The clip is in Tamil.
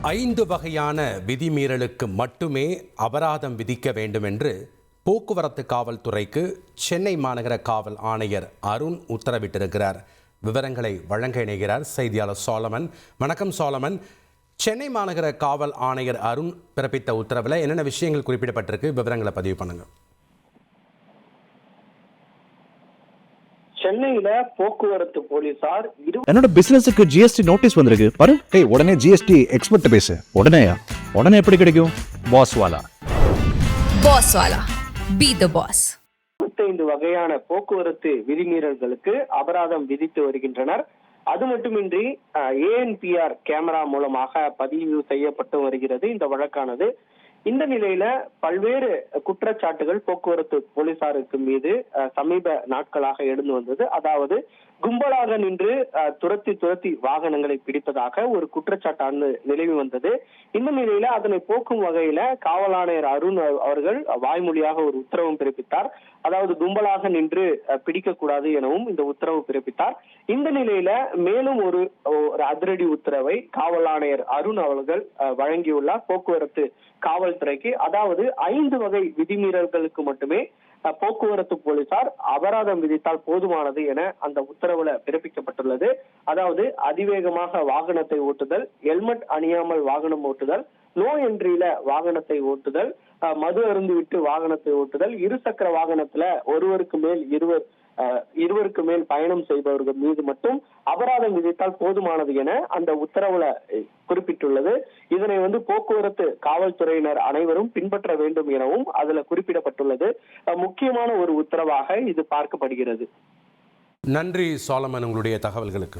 5 வகையான விதிமீறலுக்கு மட்டுமே அபராதம் விதிக்க வேண்டும் என்று போக்குவரத்து காவல்துறைக்கு சென்னை மாநகர காவல் ஆணையர் அருண் உத்தரவிட்டிருக்கிறார். விவரங்களை வழங்க இணைகிறார் செய்தியாளர் சோலமன். வணக்கம் சோலமன். சென்னை மாநகர காவல் ஆணையர் அருண் பிறப்பித்த உத்தரவில் என்னென்ன விஷயங்கள் குறிப்பிடப்பட்டிருக்கு, விவரங்களை பதிவு பண்ணுங்க. சென்னையில போக்குவரத்து போலீசார் என்னோட பிசினஸுக்கு ஜிஎஸ்டி நோட்டீஸ் வந்திருக்கு பாரு. ஏய், உடனே ஜிஎஸ்டி எக்ஸ்பர்ட் பேசு. உடனே எப்படி கிடைக்கும்? பாஸ் வாலா பி தி பாஸ். 25 வகையான போக்குவரத்து விதிமீறல்களுக்கு அபராதம் விதித்து வருகின்றனர். அது மட்டுமின்றி ANPR கேமரா மூலமாக பதிவு செய்யப்பட்டு வருகிறது இந்த வழக்கானது. இந்த நிலையில பல்வேறு குற்றச்சாட்டுகள் போக்குவரத்து போலீசாருக்கு மீது சமீப நாட்களாக எழுந்து வந்தது. அதாவது கும்பலாக நின்று துரத்தி வாகனங்களை பிடிப்பதாக ஒரு குற்றச்சாட்டு நிலவி வந்தது. இந்த நிலையில அதனை போக்கும் வகையில காவல் ஆணையர் அருண் அவர்கள் வாய்மொழியாக ஒரு உத்தரவும் பிறப்பித்தார். அதாவது கும்பலாக நின்று பிடிக்க கூடாது எனவும் இந்த உத்தரவு பிறப்பித்தார். இந்த நிலையில மேலும் ஒரு அதிரடி உத்தரவை காவல் ஆணையர் அருண் அவர்கள் வழங்கியுள்ளார் போக்குவரத்து காவல்துறைக்கு. அதாவது 5 வகை விதிமீறல்களுக்கு மட்டுமே போக்குவரத்து போலீசார் அபராதம் விதித்தால் போதுமானது என அந்த உத்தரவுல பிறப்பிக்கப்பட்டுள்ளது. அதாவது அதிவேகமாக வாகனத்தை ஓட்டுதல், ஹெல்மெட் அணியாமல் வாகனம் ஓட்டுதல், நோ என்ட்ரியில வாகனத்தை ஓட்டுதல், மது அருந்துவிட்டு வாகனத்தை ஓட்டுதல், இருசக்கர வாகனத்துல இருவருக்கு மேல் பயணம் செய்பவர்கள் மீது மட்டும் அபராதம் விதித்தால் போதுமானது என அந்த உத்தரவுல குறிப்பிட்டுள்ளது. இதனை போக்குவரத்து காவல்துறையினர் அனைவரும் பின்பற்ற வேண்டும் எனவும் அதுல குறிப்பிடப்பட்டுள்ளது. முக்கியமான ஒரு உத்தரவாக இது பார்க்கப்படுகிறது. நன்றி சோலமன், உங்களுடைய தகவல்களுக்கு.